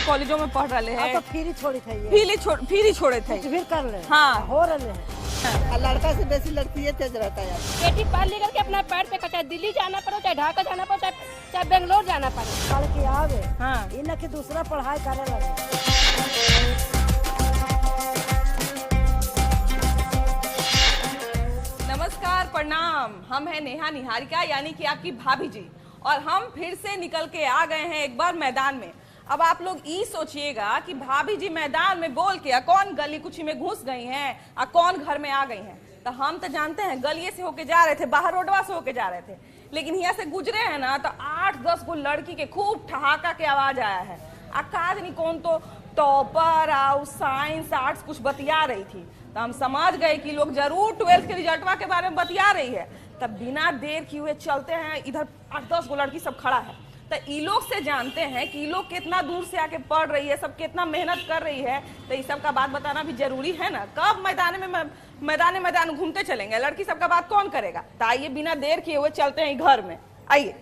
कॉलेजों में पढ़ रहे हैं। तो फ्री छोड़ी थे, फ्री छोड़े थे, फिर कर ले। हाँ हो रहे हैं। लड़का से बेसी लड़की ये तेज रहता है। बेटी पढ़ लिख करके अपना पैर पे चाहे दिल्ली जाना पड़े, चाहे ढाका जाना पड़े, चाहे बेंगलोर जाना पड़े, पढ़ के आवे। हाँ इन के दूसरा पढ़ाई करे लगे। नमस्कार, प्रणाम। हम हैं नेहा निहारिका यानी कि आपकी भाभी जी, और हम फिर से निकल के आ गए हैं एक बार मैदान में। अब आप लोग ये सोचिएगा कि भाभी जी मैदान में बोल के कौन गली कुची में घुस गई हैं और कौन घर में आ गई हैं। तो हम तो जानते हैं गलिये से होके जा रहे थे, बाहर रोडवा से होके जा रहे थे, लेकिन यहाँ से गुजरे हैं ना तो 8-10 को लड़की के खूब ठहाका के आवाज आया है। आकाश नहीं कौन तो टॉपर और साइंस आर्ट्स कुछ बतिया रही थी, तो हम समझ गए कि लोग जरूर 12th के रिजल्टवा के बारे में बतिया रही है। तब बिना देर किए हुए चलते हैं, इधर 8-10 को लड़की सब खड़ा है, तो ई लोग से जानते हैं कि ये लोग कितना दूर से आके पढ़ रही है, सब कितना मेहनत कर रही है। तो इस सब का बात बताना भी जरूरी है ना। कब मैदान घूमते चलेंगे, लड़की सब का बात कौन करेगा। तो आइए बिना देर किए हुए चलते हैं घर में। आइए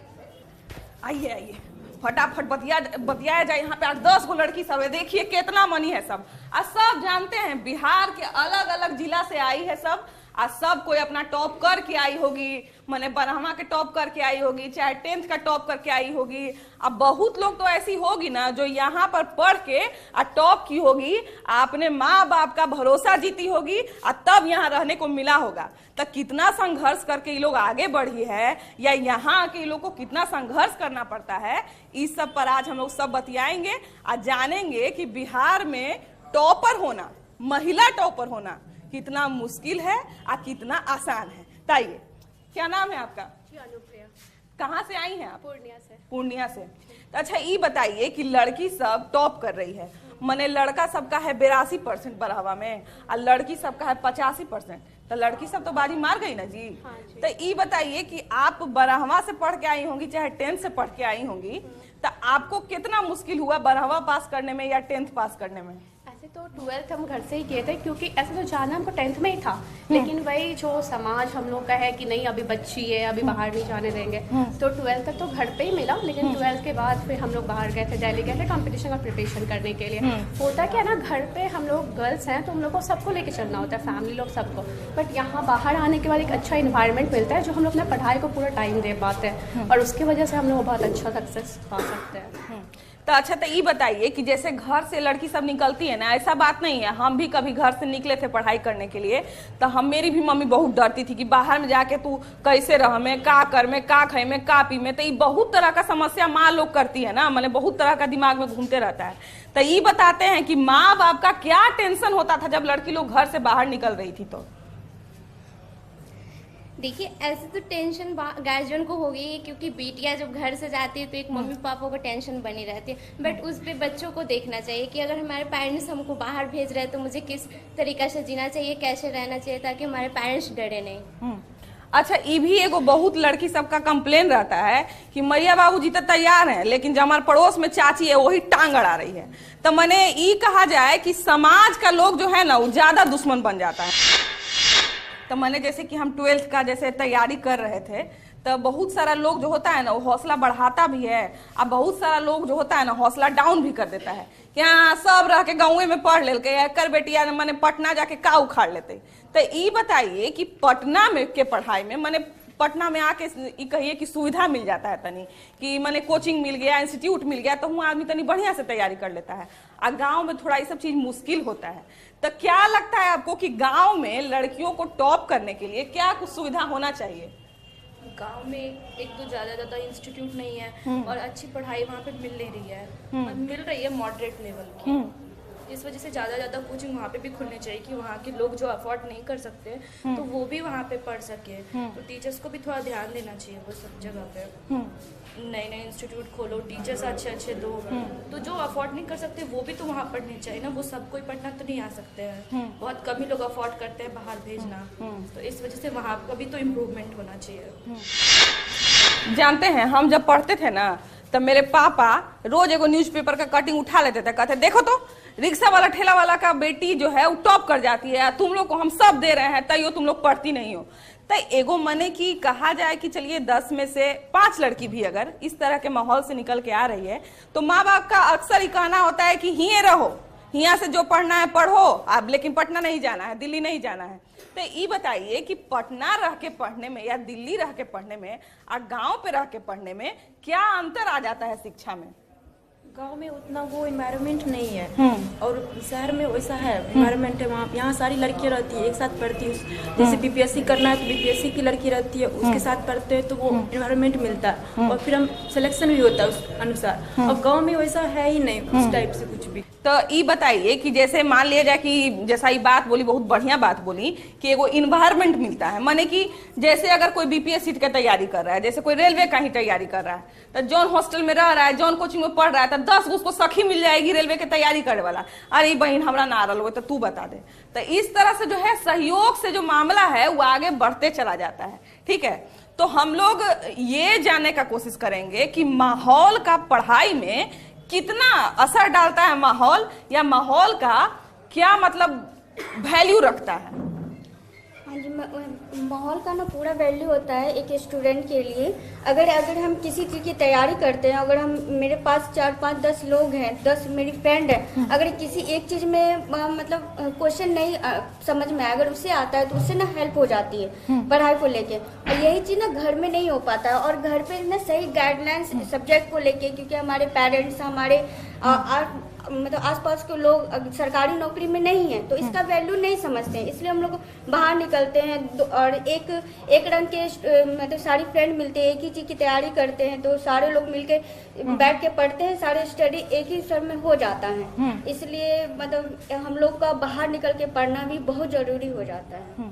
आइए आइए, फटाफट बतियाया जाए। यहाँ पे 8-10 को लड़की सब है, देखिए कितना मनी है सब। और सब जानते हैं बिहार के अलग अलग जिला से आई है सब, और सब कोई अपना टॉप करके आई होगी, माने 12वां के टॉप करके आई होगी, चाहे 10th का टॉप करके आई होगी। अब बहुत लोग तो ऐसी होगी ना जो यहाँ पर पढ़ के और टॉप की होगी, अपने माँ बाप का भरोसा जीती होगी और तब यहाँ रहने को मिला होगा। तो कितना संघर्ष करके ये लोग आगे बढ़ी है, या यहाँ के लोग को कितना संघर्ष करना पड़ता है, इस सब पर आज हम लोग सब बतियाएंगे और जानेंगे कि बिहार में टॉपर होना, महिला टॉपर होना कितना मुश्किल है और कितना आसान है। ताइए, क्या नाम है आपका? अनुप्रिया। कहाँ से आई हैं आप? पूर्णिया से। तो अच्छा ये बताइए कि लड़की सब टॉप कर रही है, माने लड़का सबका है 82% बढ़ावा में और लड़की सबका है 85%, तो लड़की सब तो बाजी मार गई ना जी। हाँ जी। तो ये बताइए कि आप 12वां से पढ़ के आई होंगी चाहे 10th से पढ़ के आई होंगी, तो आपको कितना मुश्किल हुआ 12वां पास करने में या 10th पास करने में? ऐसे तो 12th हम घर से ही किए थे, क्योंकि ऐसे तो जाना हमको 10th में ही था, लेकिन वही जो समाज हम लोग का है कि नहीं अभी बच्ची है, अभी बाहर नहीं जाने देंगे, तो 12th तक तो घर पे ही मिला। लेकिन 12th के बाद फिर हम लोग बाहर गए थे, दिल्ली गए थे कंपटीशन का प्रिपरेशन करने के लिए। होता क्या है ना, घर पे हम लोग गर्ल्स हैं तो हम लोग को सबको लेके चलना होता है, फैमिली लोग सबको। बट यहाँ बाहर आने के बाद एक अच्छा इन्वायरमेंट मिलता है जो हम लोग अपने पढ़ाई को पूरा टाइम दे पाते हैं, और उसकी वजह से हम लोग बहुत अच्छा सक्सेस पा सकते हैं। तो अच्छा, तो ये बताइए कि जैसे घर से लड़की सब निकलती है ना, ऐसा बात नहीं है, हम भी कभी घर से निकले थे पढ़ाई करने के लिए, तो मेरी भी मम्मी बहुत डरती थी कि बाहर में जाके तू कैसे रह में, का कर में, का खाए में, का पी में। तो ये बहुत तरह का समस्या माँ लोग करती है ना, मैंने बहुत तरह का दिमाग में घूमते रहता है। तो ये बताते हैं कि माँ बाप का क्या टेंशन होता था जब लड़की लोग घर से बाहर निकल रही थी। तो देखिए, ऐसे तो टेंशन गार्जियन को होगी, क्योंकि बेटियां जब घर से जाती है तो एक मम्मी पापा को टेंशन बनी रहती है। बट उस पे बच्चों को देखना चाहिए कि अगर हमारे पेरेंट्स हमको बाहर भेज रहे हैं तो मुझे किस तरीका से जीना चाहिए, कैसे रहना चाहिए, ताकि हमारे पेरेंट्स डरे नहीं। अच्छा, ये भी एगो बहुत लड़की सबका कंप्लेन रहता है कि मैया बाबूजी तो तैयार हैं, लेकिन जो हमारे पड़ोस में चाची है वही टांग अड़ा रही है। तो मैंने ये कहा जाए कि समाज का लोग जो है ना वो ज्यादा दुश्मन बन जाता है। तो मैंने जैसे कि हम 12th का जैसे तैयारी कर रहे थे, तो बहुत सारा लोग जो होता है ना वो हौसला बढ़ाता भी है, और बहुत सारा लोग जो होता है ना हौसला डाउन भी कर देता है कि हाँ सब रह के गाँव में पढ़ ले कर बेटिया मैंने पटना जाके का उखाड़ लेते। तो ये बताइए कि पटना में के पढ़ाई में मैंने पटना में आके कहिए कि सुविधा मिल जाता है तनी, कि मैंने कोचिंग मिल गया, इंस्टीट्यूट मिल गया, तो आदमी तनी बढ़िया से तैयारी कर लेता है। और गांव में थोड़ा ये सब चीज मुश्किल होता है। तो क्या लगता है आपको कि गांव में लड़कियों को टॉप करने के लिए क्या कुछ सुविधा होना चाहिए? गांव में एक तो ज्यादा इंस्टीट्यूट नहीं है और अच्छी पढ़ाई वहाँ पे मिल नहीं रही है, और मिल रही है मॉडरेट लेवल की। इस वजह से ज़्यादा कोचिंग वहाँ पे भी खुलनी चाहिए कि वहाँ के लोग जो अफोर्ड नहीं कर सकते तो वो भी वहाँ पे पढ़ सके। तो टीचर्स को भी थोड़ा ध्यान देना चाहिए वो सब जगह पे। नए इंस्टीट्यूट खोलो, टीचर्स अच्छे दो, तो जो अफोर्ड नहीं कर सकते वो भी तो वहाँ पढ़ने चाहिए ना। वो सब कोई पढ़ना तो नहीं आ सकते हैं, बहुत कम ही लोग अफोर्ड करते हैं बाहर भेजना। तो इस वजह से वहाँ का भी तो इम्प्रूवमेंट होना चाहिए। जानते हैं, हम जब पढ़ते थे ना तो मेरे पापा रोज एगो न्यूज़पेपर का कटिंग उठा लेते थे, कहते देखो तो रिक्शा वाला ठेला वाला का बेटी जो है वो टॉप कर जाती है, तुम लोग को हम सब दे रहे हैं तैयो तुम लोग पढ़ती नहीं हो। तो एगो मने की कहा जाए कि चलिए 10 में से 5 लड़की भी अगर इस तरह के माहौल से निकल के आ रही है तो माँ बाप का अक्सर ही कहना होता है कि हिये रहो, यहाँ से जो पढ़ना है पढ़ो, अब लेकिन पटना नहीं जाना है, दिल्ली नहीं जाना है। तो ये बताइए कि पटना रह के पढ़ने में या दिल्ली रह के पढ़ने में और गांव पे रह के पढ़ने में क्या अंतर आ जाता है शिक्षा में? गांव में उतना वो इन्वायरमेंट नहीं है और शहर में वैसा है इन्वायरमेंट है। वहाँ यहाँ सारी लड़कियाँ रहती है, एक साथ पढ़ती है। जैसे बीपीएससी करना है तो बीपीएससी की लड़की रहती है, उसके साथ पढ़ते हैं तो वो इन्वायरमेंट मिलता है और फिर हम सिलेक्शन भी होता है उस अनुसार। और गाँव में वैसा है ही नहीं उस टाइप से कुछ भी। तो ये बताइए कि जैसे मान लिया जाए कि जैसा ये बात बोली, बहुत बढ़िया बात बोली कि एगो इन्वायरमेंट मिलता है, माने कि जैसे अगर कोई बीपीएस सीट की तैयारी कर रहा है, जैसे कोई रेलवे का ही तैयारी कर रहा है, तो जौन हॉस्टल में रह रहा है, जौन कोचिंग में पढ़ रहा है, तो 10 उसको सखी मिल जाएगी रेलवे की तैयारी करने वाला, अरे बहन हमरा ना रहा हो तो तू बता दे। तो इस तरह से जो है सहयोग से जो मामला है वो आगे बढ़ते चला जाता है। ठीक है, तो हम लोग ये जानने का कोशिश करेंगे कि माहौल का पढ़ाई में कितना असर डालता है माहौल, या माहौल का क्या मतलब वैल्यू रखता है। हाँ जी, माहौल का ना पूरा वैल्यू होता है एक स्टूडेंट के लिए। अगर हम किसी चीज़ की तैयारी करते हैं, अगर हम मेरे पास 4, 5, 10 लोग हैं, 10 मेरी फ्रेंड है, अगर किसी एक चीज़ में मतलब क्वेश्चन नहीं समझ में आया, अगर उससे आता है तो उससे ना हेल्प हो जाती है पढ़ाई को लेके। और यही चीज़ ना घर में नहीं हो पाता है, और घर पे ना सही गाइडलाइंस सब्जेक्ट को लेके, क्योंकि हमारे पेरेंट्स हमारे मतलब आसपास के लोग सरकारी नौकरी में नहीं है तो इसका वैल्यू नहीं समझते हैं। इसलिए हम लोग बाहर निकलते हैं और एक रंग के मतलब सारी फ्रेंड मिलते हैं, एक ही चीज़ की तैयारी करते हैं, तो सारे लोग मिलके बैठ के पढ़ते हैं, सारे स्टडी एक ही सर में हो जाता है। इसलिए मतलब हम लोग का बाहर निकल के पढ़ना भी बहुत जरूरी हो जाता है।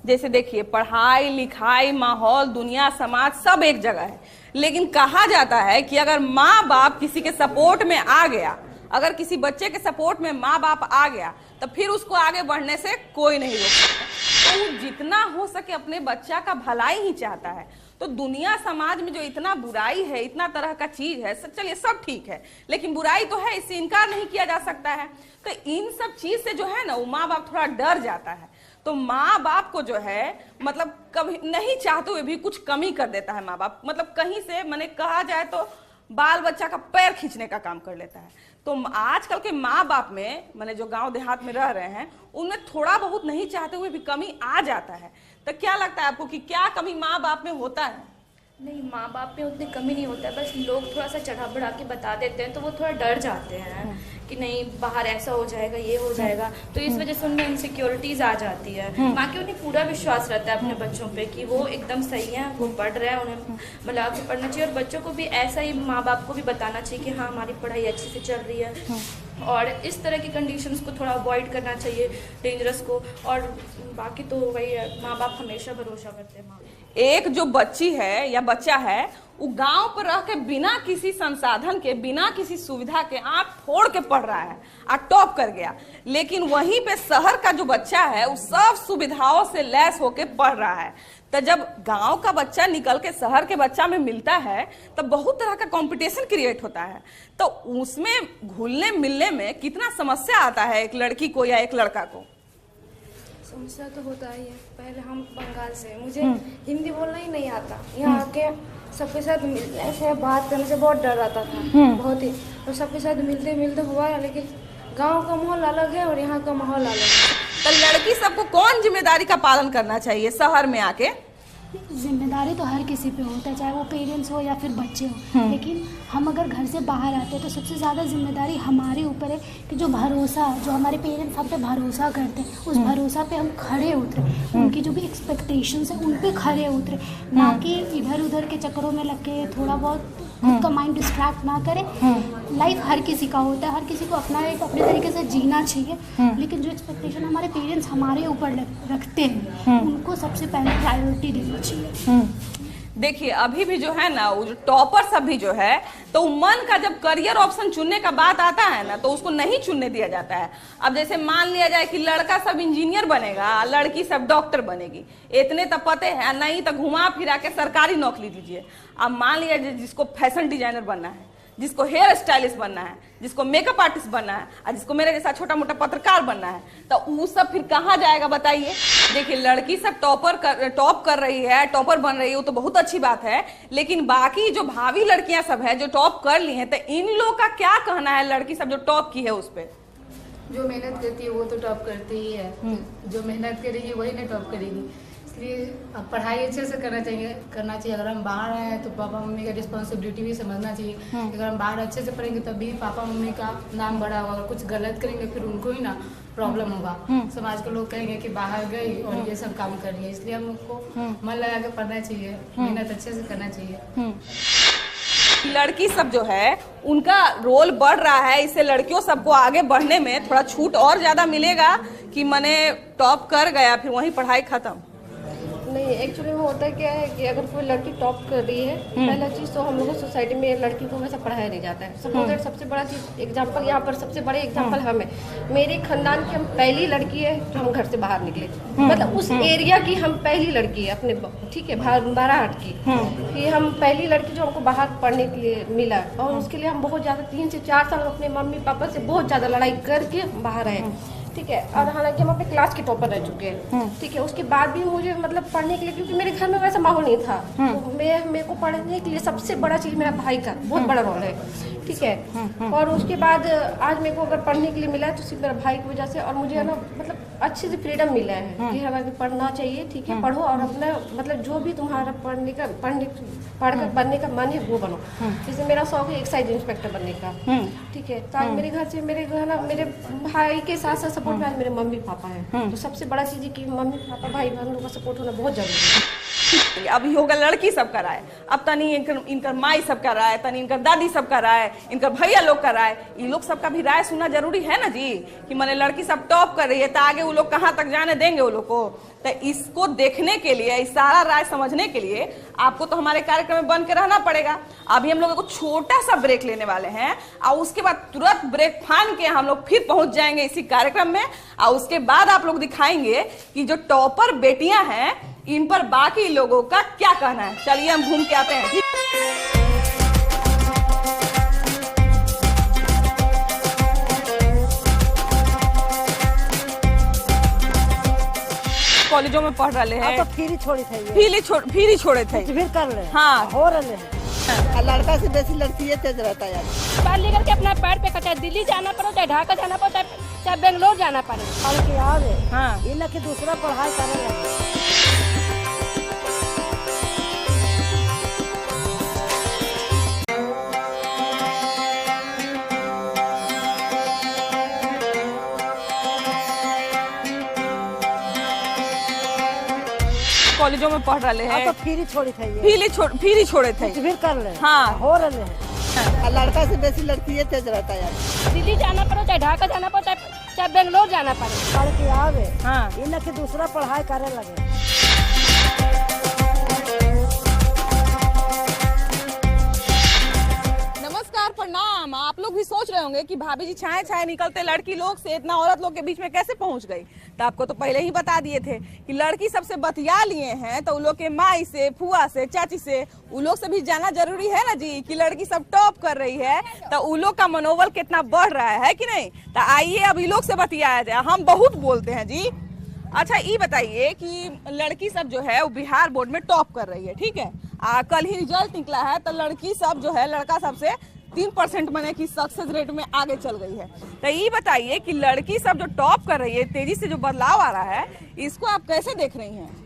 जैसे देखिए, पढ़ाई लिखाई माहौल दुनिया समाज सब एक जगह है, लेकिन कहा जाता है कि अगर माँ बाप किसी के सपोर्ट में आ गया, अगर किसी बच्चे के सपोर्ट में माँ बाप आ गया तो फिर उसको आगे बढ़ने से कोई नहीं रोक सकता। तो वो जितना हो सके अपने बच्चा का भलाई ही चाहता है। तो दुनिया समाज में जो इतना बुराई है, इतना तरह का चीज है, चलिए सब ठीक है, लेकिन बुराई तो है, इससे इनकार नहीं किया जा सकता है। तो इन सब चीज से जो है ना वो माँ बाप थोड़ा डर जाता है। तो माँ बाप को जो है मतलब कभी नहीं चाहते हुए भी कुछ कमी कर देता है माँ बाप, मतलब कहीं से मैंने कहा जाए तो बाल बच्चा का पैर खींचने का काम कर लेता है। तो आजकल के माँ बाप में मैंने जो गांव देहात में रह रहे हैं उनमें थोड़ा बहुत नहीं चाहते हुए भी कमी आ जाता है। तो क्या लगता है आपको कि क्या कमी माँ बाप में होता है? नहीं, माँ बाप में उतनी कमी नहीं होता है, बस लोग थोड़ा सा चढ़ा बढ़ा के बता देते हैं तो वो थोड़ा डर जाते हैं कि नहीं बाहर ऐसा हो जाएगा, ये हो जाएगा, तो इस वजह से उनमें इनसिक्योरिटीज आ जाती है। माँ के उन्हें पूरा विश्वास रहता है अपने बच्चों पे कि वो एकदम सही है, वो पढ़ रहे हैं, उन्हें मतलब आगे पढ़ना चाहिए। और बच्चों को भी ऐसा ही माँ बाप को भी बताना चाहिए कि हाँ हमारी पढ़ाई अच्छे से चल रही है, और इस तरह की कंडीशंस को थोड़ा अवॉइड करना चाहिए, डेंजरस को। और बाकी तो वही है, माँ बाप हमेशा भरोसा करते हैं। एक जो बच्ची है या बच्चा है वो गांव पर रह के बिना किसी संसाधन के, बिना किसी सुविधा के आंख फोड़ के पढ़ रहा है और टॉप कर गया, लेकिन वहीं पे शहर का जो बच्चा है वो सब सुविधाओं से लैस होके पढ़ रहा है। तो जब गांव का बच्चा निकल के शहर के बच्चा में मिलता है तो बहुत तरह का कंपटीशन क्रिएट होता है। तो उसमें घुलने मिलने में कितना समस्या आता है एक लड़की को या एक लड़का को? समस्या तो होता ही है। पहले हम बंगाल से, मुझे हिंदी बोलना ही नहीं आता, यहाँ आके सबके साथ मिलने से बात करने से बहुत डर आता था, बहुत ही। और सबके साथ मिलते मिलते हुआ, लेकिन गांव का माहौल अलग है और यहाँ का माहौल अलग है। तो लड़की सबको कौन जिम्मेदारी का पालन करना चाहिए शहर में आके? जिम्मेदारी तो हर किसी पे होता है, चाहे वो पेरेंट्स हो या फिर बच्चे हो। लेकिन हम अगर घर से बाहर आते हैं तो सबसे ज़्यादा जिम्मेदारी हमारे ऊपर है कि जो भरोसा, जो हमारे पेरेंट्स हम पे भरोसा करते हैं, उस भरोसा पे हम खड़े उतरे, उनकी जो भी एक्सपेक्टेशंस है उन पे खड़े उतरे, ना कि इधर उधर के चक्करों में लग के थोड़ा बहुत खुद का माइंड डिस्ट्रैक्ट ना करें। लाइफ हर किसी का होता है, हर किसी को अपना एक अपने तरीके से जीना चाहिए, लेकिन जो एक्सपेक्टेशन हमारे पेरेंट्स हमारे ऊपर रखते हैं उनको सबसे पहले प्रायोरिटी देनी चाहिए। देखिए अभी भी जो है ना वो जो टॉपर्स अभी जो है तो मन का जब करियर ऑप्शन चुनने का बात आता है ना तो उसको नहीं चुनने दिया जाता है। अब जैसे मान लिया जाए कि लड़का सब इंजीनियर बनेगा, लड़की सब डॉक्टर बनेगी, इतने तो पते हैं, नहीं तो घुमा फिरा के सरकारी नौकरी दीजिए। अब मान लिया जिसको फैशन डिजाइनर बनना है, जिसको हेयर स्टाइलिस्ट बनना है, जिसको मेकअप आर्टिस्ट बनना है, और जिसको मेरे जैसा छोटा मोटा पत्रकार बनना है, तो वो सब फिर कहाँ जाएगा बताइए। देखिए लड़की सब टॉप कर रही है, टॉपर बन रही है, वो तो बहुत अच्छी बात है, लेकिन बाकी जो भावी लड़कियां सब है जो टॉप कर ली हैं, तो इन लोग का क्या कहना है लड़की सब जो टॉप की है उस पर? जो मेहनत करती है वो तो टॉप करती ही है, जो मेहनत करेगी वही ना टॉप करेगी। इसलिए अब पढ़ाई अच्छे से करना चाहिए। अगर हम बाहर आए हैं तो पापा मम्मी का रिस्पॉन्सिबिलिटी भी समझना चाहिए। अगर हम बाहर अच्छे से पढ़ेंगे तभी पापा मम्मी का नाम बड़ा होगा। अगर कुछ गलत करेंगे फिर उनको ही ना प्रॉब्लम होगा। समाज के लोग कहेंगे कि बाहर गई और ये सब काम कर रही है। इसलिए हम लोग को मन लगा के पढ़ना चाहिए, मेहनत अच्छे से करना चाहिए। लड़की सब जो है उनका रोल बढ़ रहा है, इससे लड़कियों सबको आगे बढ़ने में थोड़ा छूट और ज्यादा मिलेगा कि मैंने टॉप कर गया फिर वहीं पढ़ाई खत्म। नहीं, एक्चुअली में होता क्या है कि अगर कोई लड़की टॉप कर रही है, पहला चीज़ तो हम लोगों सोसाइटी में लड़की को वैसा पढ़ाया नहीं जाता है। सपोज दैट सबसे बड़ा चीज़ एग्जांपल यहाँ पर सबसे बड़े एग्जांपल हमें, मेरे खानदान की हम पहली लड़की है जो हम घर से बाहर निकले, मतलब उस एरिया की हम पहली लड़की है अपने, ठीक है, बाराहाट की कि हम पहली लड़की जो हमको बाहर पढ़ने के लिए मिला। और उसके लिए हम बहुत ज़्यादा 3 से 4 साल अपने मम्मी पापा से बहुत ज़्यादा लड़ाई करके बाहर आए, ठीक है। और हालांकि हम अपने क्लास के टॉपर रह चुके हैं, ठीक है। उसके बाद भी मुझे मतलब पढ़ने के लिए, क्योंकि मेरे घर में वैसा माहौल नहीं था, तो मेरे को पढ़ने के लिए सबसे बड़ा चीज़ मेरा भाई का बहुत बड़ा रोल है, ठीक है। और उसके बाद आज मेरे को अगर पढ़ने के लिए मिला है तो सिर्फ मेरा भाई की वजह से, और मुझे है ना मतलब अच्छे से फ्रीडम मिला है कि हमें पढ़ना चाहिए, ठीक है, पढ़ो और अपना मतलब जो भी तुम्हारा पढ़कर बनने का मन है वो बनो। जैसे मेरा शौक है एक्साइज इंस्पेक्टर बनने का, ठीक है। तो आज मेरे घर से मेरे भाई के साथ साथ सपोर्ट में आज मेरे मम्मी पापा है, तो सबसे बड़ा चीज़ है कि मम्मी पापा भाई बहनों का सपोर्ट होना बहुत जरूरी है। अभी होगा लड़की सब का राय, अब तनी इनकर माई सब का राय, तनी इनकर दादी सब का राय, इनकर भैया लोग का राय, ये लोग सबका भी राय सुनना जरूरी है ना जी, कि मैंने लड़की सब टॉप कर रही है तो आगे वो लोग कहाँ तक जाने देंगे वो लोग को। तो इसको देखने के लिए, इस सारा राय समझने के लिए आपको तो हमारे कार्यक्रम में बन के रहना पड़ेगा। अभी हम लोग को छोटा सा ब्रेक लेने वाले हैं और उसके बाद तुरंत ब्रेक फान के हम लोग फिर पहुंच जाएंगे इसी कार्यक्रम में, और उसके बाद आप लोग दिखाएंगे कि जो टॉपर बेटियां हैं इन पर बाकी लोगों का क्या कहना है। चलिए हम घूम के आते हैं। कॉलेजों में पढ़ रहे हैं तो फ्री छोड़ी थे, फ्री छोड़े थे, फिर कर रहे हैं, हाँ हो रहे हैं। लड़का से बेसी लड़की तेज रहता है। पढ़ लिख करके अपना पैर पे चाहे दिल्ली जाना पड़े, चाहे ढाका जाना पड़े, चाहे बेंगलोर जाना पड़े, पढ़ के आवे, हाँ, इन की दूसरा पढ़ाई करे लगे। कॉलेजों में पढ़ रहे हैं तो फ्री छोड़ी थे, फ्री छोड़े थे, फिर कर रहे हैं, हाँ, हो रहे हैं। लड़का से बेसी लड़की तेज रहता है। दिल्ली जाना पड़े, चाहे ढाका जाना पड़े, चाहे बेंगलोर जाना पड़े, पढ़ के आवे, हाँ, इन की दूसरा पढ़ाई करे लगे। नमस्कार, प्रणाम। आप लोग भी सोच रहे होंगे कि भाभी जी छाए छाए निकलते लड़की लोग से इतना औरत लोग के बीच में कैसे पहुंच गई। तो आपको तो पहले ही बता दिए थे कि लड़की सबसे बतिया लिए हैं, तो उन लोग के माई से, फुआ से, चाची से, उन लोग से भी जाना जरूरी है ना जी कि लड़की सब टॉप कर रही है, तो उन लोग का मनोबल कितना बढ़ रहा है कि नहीं। तो आइए अब इन लोग से बतियाया जाए। हम बहुत बोलते हैं जी। अच्छा ये बताइए कि लड़की सब जो है वो बिहार बोर्ड में टॉप कर रही है, ठीक है। कल ही रिजल्ट निकला है, तो लड़की सब जो है लड़का सबसे 3% माने कि सक्सेस रेट में आगे चल गई है। तो ये बताइए कि लड़की सब जो टॉप कर रही है, तेजी से जो बदलाव आ रहा है, इसको आप कैसे देख रही हैं?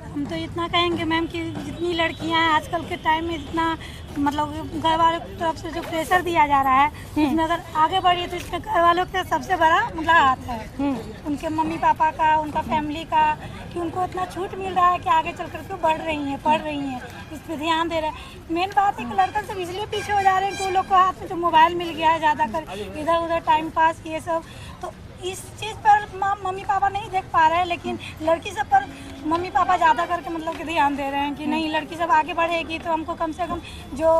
हम तो इतना कहेंगे मैम कि जितनी लड़कियां हैं आजकल के टाइम में, जितना मतलब घर वालों की तरफ से जो प्रेशर दिया जा रहा है, उसमें अगर आगे बढ़ी तो इसमें घर वालों का सबसे बड़ा मतलब हाथ है, उनके मम्मी पापा का, उनका फैमिली का, कि उनको इतना छूट मिल रहा है कि आगे चल कर के बढ़ रही हैं, पढ़ रही हैं, इस पर ध्यान दे रहे हैं। मेन बात है कि लड़का सब इसलिए पीछे हो जा रहे हैं कि वो लोग को हाथ में जो मोबाइल मिल गया है, ज़्यादातर इधर उधर टाइम पास ये सब, तो इस चीज़ पर मम्मी पापा नहीं देख पा रहे हैं, लेकिन लड़की सब पर मम्मी पापा ज़्यादा करके मतलब कि ध्यान दे रहे हैं कि नहीं, लड़की सब आगे बढ़ेगी तो हमको कम से कम जो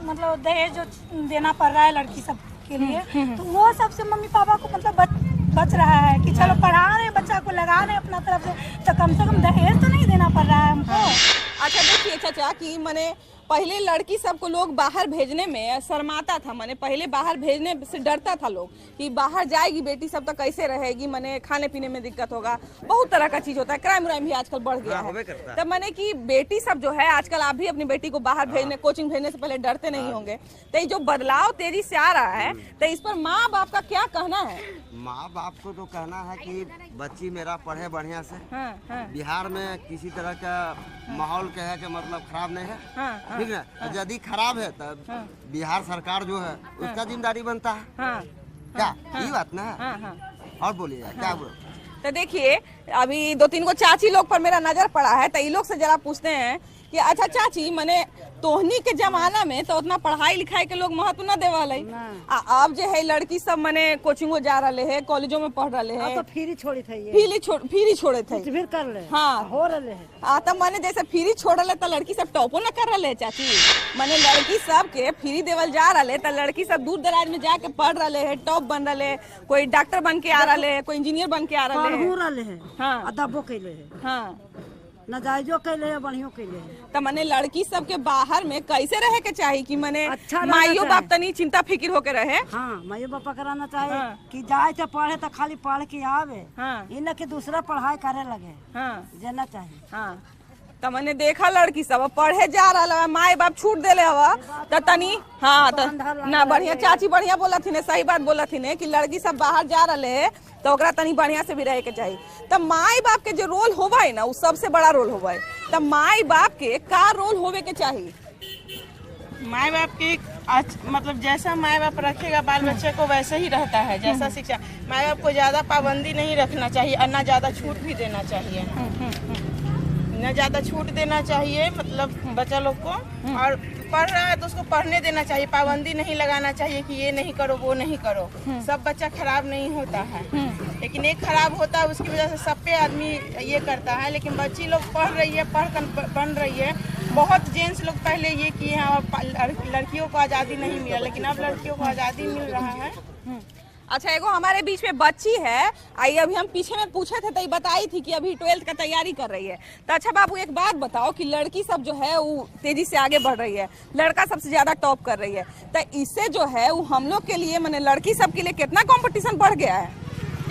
मतलब दहेज जो देना पड़ रहा है लड़की सब के लिए, तो वो सबसे मम्मी पापा को मतलब बच रहा है कि चलो पढ़ा रहे हैं बच्चा को, लगा रहे हैं अपना तरफ से, तो कम दहेज तो नहीं देना पड़ रहा है हमको। अच्छा देखिए चाचा कि मैंने पहले लड़की सबको लोग बाहर भेजने में शर्माता था, माने पहले बाहर भेजने से डरता था लोग कि बाहर जाएगी बेटी सब तो कैसे रहेगी, माने खाने पीने में दिक्कत होगा, बहुत तरह का चीज होता है, क्राइम व्राइम भी आजकल बढ़ गया है। तब माने कि बेटी सब जो है आजकल आप भी अपनी बेटी को बाहर भेजने कोचिंग भेजने से पहले डरते नहीं होंगे, तो ये जो बदलाव तेजी से आ रहा है तो इस पर माँ बाप का क्या कहना है? माँ बाप को तो कहना है कि बच्ची मेरा पढ़े बढ़िया से। बिहार में किसी तरह का माहौल क्या है कि मतलब खराब नहीं है, ठीक है। यदि खराब है तब बिहार सरकार जो है उसका जिम्मेदारी बनता है, क्या ये बात ना है? और बोलिए क्या बोल। तो देखिए अभी 2-3 को चाची लोग पर मेरा नजर पड़ा है, तो ये लोग से जरा पूछते हैं कि अच्छा चाची मने तोहनी के जमाना में तो उतना पढ़ाई लिखाई के लोग महत्व न देवाले, अब जो है लड़की सब मने कोचिंगो जा रहे है, कॉलेजों में पढ़ रहे है, तो फ्री छोड़ी थे, फ्री छोड़े थे, कुछ भी कर ले, हाँ हो रहे है। तब मने जैसे फ्री छोड़ रहे तो लड़की सब टॉपो न कर रहे चाची, मने लड़की सब के फ्री देवल जा रहे तो लड़की सब दूर दराज में जाके पढ़ रहे है, टॉप बन रहे, कोई डॉक्टर बन के आ रहे है, कोई इंजीनियर बन के आ रहे है, हाँ अदबो कैले है, हाँ नजायजो कैले है, बढ़ियो कैले है। तो मने लड़की सब के बाहर में कैसे रहे के चाहिए कि मने अच्छा माइयो बाप तनी चिंता फिक्र होके रहे, हाँ माइयो बापा कराना चाहिए कि जाए तो पढ़े तो खाली पढ़ के आवे, इन के दूसरा पढ़ाई करे लगे, जाना चाहिए। हाँ तो मैंने देखा लड़की सब पढ़े जा रहा है, माए बाप छूट देले हवा तो तनी, हाँ तो ना बढ़िया चाची बढ़िया बोला थी, सही बात बोला थी कि लड़की सब बाहर जा रहे है तो ओकरा तनी बढ़िया से भी रहे के चाहिए। तब माई बाप के जो रोल होवा है ना वो सबसे बड़ा रोल होवा है, तब माई बाप के का रोल होवे के चाहिए? माई बाप के मतलब जैसा माई बाप रखेगा बाल बच्चे को वैसे ही रहता है, जैसा शिक्षा। माई बाप को ज्यादा पाबंदी नहीं रखना चाहिए और न ज्यादा छूट भी देना चाहिए, न ज्यादा छूट देना चाहिए मतलब बच्चा लोग को, और पढ़ रहा है तो उसको पढ़ने देना चाहिए, पाबंदी नहीं लगाना चाहिए कि ये नहीं करो वो नहीं करो। सब बच्चा खराब नहीं होता है, लेकिन एक खराब होता है उसकी वजह से सब पे आदमी ये करता है। लेकिन बच्ची लोग पढ़ रही है, पढ़ कर बन रही है। बहुत जेंट्स लोग पहले ये किए हैं और लड़कियों को आज़ादी नहीं मिला, लेकिन अब लड़कियों को आज़ादी मिल रहा है। अच्छा एगो हमारे बीच में बच्ची है, आई अभी हम पीछे में पूछे थे तो ये बताई थी कि अभी 12th का तैयारी कर रही है। तो अच्छा बाबू एक बात बताओ कि लड़की सब जो है वो तेजी से आगे बढ़ रही है, लड़का सबसे ज्यादा टॉप कर रही है, तो इससे जो है वो हम लोग के लिए माने लड़की सब के लिए कितना कंपटीशन बढ़ गया है?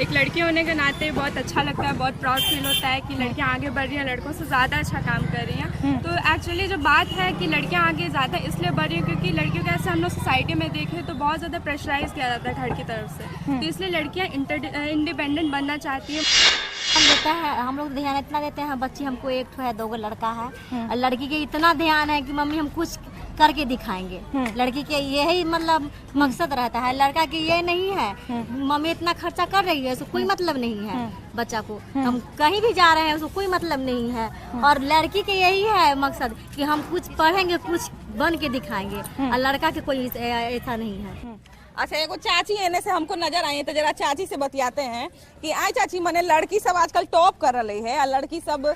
एक लड़की होने के नाते बहुत अच्छा लगता है, बहुत प्राउड फील होता है कि लड़कियां आगे बढ़ रही हैं, लड़कों से ज़्यादा अच्छा काम कर रही हैं। तो एक्चुअली जो बात है कि लड़कियां आगे ज़्यादा इसलिए बढ़ रही हैं क्योंकि लड़कियों को ऐसे हम लोग सोसाइटी में देखें तो बहुत ज़्यादा प्रेशराइज किया जाता है घर की तरफ से, तो इसलिए लड़कियां इंडिपेंडेंट बनना चाहती हैं। देता है हम लोग ध्यान इतना देते हैं, बच्ची हमको 1 है 2 लड़का है, और लड़की के इतना ध्यान है कि मम्मी हम कुछ करके दिखाएंगे। लड़की के यही मतलब मकसद रहता है, लड़का के ये नहीं है मम्मी इतना खर्चा कर रही है उसको कोई मतलब नहीं है, बच्चा को हम कहीं भी जा रहे हैं उसको कोई मतलब नहीं है। और लड़की के यही है मकसद कि हम कुछ पढ़ेंगे कुछ बन के दिखाएंगे, और लड़का के कोई ऐसा नहीं है। अच्छा एगो चाची एने से हमको नजर आई है तो जरा चाची से बतियाते हैं कि आए चाची मने लड़की सब आजकल टॉप कर रही है, और लड़की सब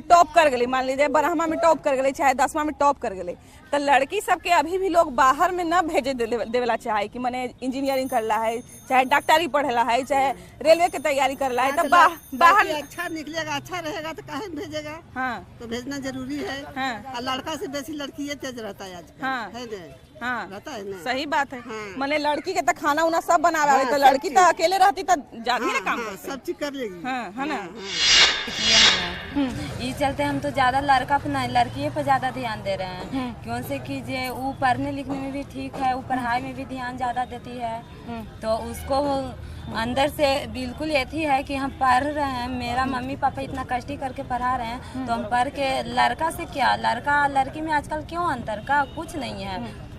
टॉप कर गई, मान लीजिए 12वां में टॉप कर गई चाहे 10वां में टॉप कर गई, तो लड़की सब के अभी भी लोग बाहर में न भेजे देवेला चाहे कि मने इंजीनियरिंग कर रहा है, चाहे डॉक्टरी पढ़ेला है, चाहे रेलवे की तैयारी कर रहा है, तो बाहर अच्छा निकलेगा अच्छा रहेगा तो काहे भेजेगा, हाँ तो भेजना जरूरी है। हाँ। और लड़का से बेसी लड़की ये तेज रहता है आजकल, हाँ। है ना? हाँ रहता है ना? सही बात है। हाँ। मने लड़की के तो खाना उना सब बनावे, हाँ, तो लड़की तो अकेले रहती तो जाती ना काम हाँ, करती। सब चीज कर लेगी, है ना? इस चलते हम तो ज्यादा लड़का पे नहीं लड़की पे ज्यादा ध्यान दे रहे हैं, क्यों से कि जे वो पढ़ने लिखने में भी ठीक है, वो पढ़ाई में भी ध्यान ज्यादा देती है, तो उसको अंदर से बिल्कुल यही है कि हम पढ़ रहे हैं, मेरा मम्मी पापा इतना कष्ट करके पढ़ा रहे हैं, तो हम पढ़ के लड़का से क्या, लड़का लड़की में आजकल क्यों अंतर का कुछ नहीं है।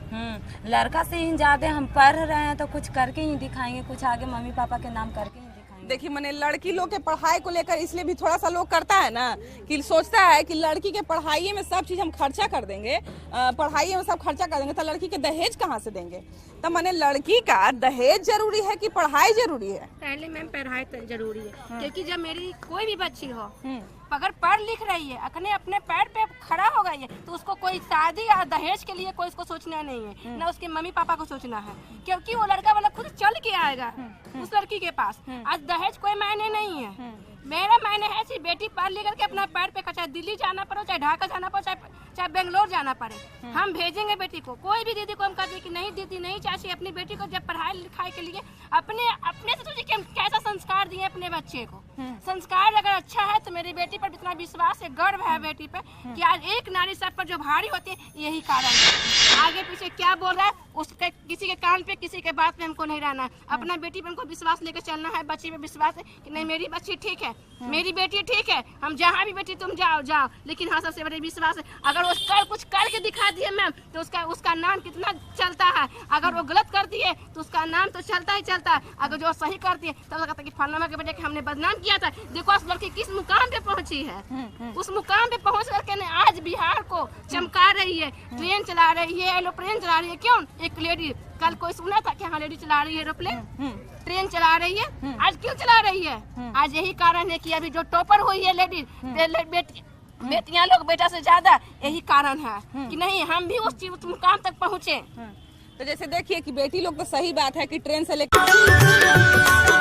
लड़का से ही ज्यादा हम पढ़ रहे हैं तो कुछ करके ही दिखाएंगे, कुछ आगे मम्मी पापा के नाम करके ही दिखाएंगे। देखिए मैंने लड़की लोग के पढ़ाई को लेकर इसलिए भी थोड़ा सा लोग करता है ना कि सोचता है कि लड़की के पढ़ाई में सब चीज हम खर्चा कर देंगे, पढ़ाई में सब खर्चा कर देंगे तो लड़की के दहेज कहाँ से देंगे? तो मैंने लड़की का दहेज जरूरी है कि पढ़ाई जरूरी है? पहले मैम पढ़ाई जरूरी है, क्योंकि जब मेरी कोई भी बच्ची हो अगर पढ़ लिख रही है, अपने पैर पे खड़ा हो गई है, तो उसको कोई शादी या दहेज के लिए कोई उसको सोचना नहीं है, ना उसके मम्मी पापा को सोचना है, क्योंकि वो लड़का वाला खुद चल के आएगा उस लड़की के पास। आज दहेज कोई मायने नहीं है, मेरा मायने है कि बेटी पढ़ लिख करके अपना पैर पे चाहे दिल्ली जाना पड़े, चाहे ढाका जाना पड़े, चाहे बेंगलोर जाना पड़े, हम भेजेंगे बेटी को। कोई भी दीदी को हम कहते हैं कि नहीं दीदी नहीं चाची, अपनी बेटी को जब पढ़ाई लिखाई के लिए अपने से सोचिए कि हम कैसा संस्कार दिए अपने बच्चे को। संस्कार अगर अच्छा है तो मेरी बेटी पर इतना विश्वास है, गर्व है बेटी पे कि आज एक नारी सर पर जो भारी होती है यही कारण है। आगे पीछे क्या बोल रहा है उसके किसी के कान पे किसी के बात पे हमको नहीं रहना है। अपना बेटी पे हमको विश्वास लेकर चलना है, बच्ची पे विश्वास है कि नहीं मेरी बच्ची ठीक है, मेरी बेटी ठीक है, हम जहाँ भी बेटी तुम जाओ। लेकिन हाँ सबसे बड़ा विश्वास है अगर वो कुछ करके दिखा दिए मैम तो उसका नाम कितना चलता है। अगर वो गलत करती है तो उसका नाम तो चलता ही चलता है, अगर जो सही करती है तो कहता है कि फलाना के बेटे के हमने बदनाम किया था। देखो उस लड़की किस मुकाम पे पहुंची है, उस मुकाम पे पहुंच करके ने आज बिहार को चमका रही है। ट्रेन चला रही है, एरोप्लेन चला रही है। क्यों? एक लेडी, कल कोई सुना था कि हाँ लेडी चला रही है एरोप्लेन, ट्रेन चला रही है। आज क्यों चला रही है? आज यही कारण है कि अभी जो टॉपर हुई है लेडी बेटियां लोग बेटा से ज्यादा, यही कारण है कि नहीं हम भी उस मुकाम तक पहुँचे। तो जैसे देखिए कि बेटी लोग तो सही बात है कि ट्रेन से लेकर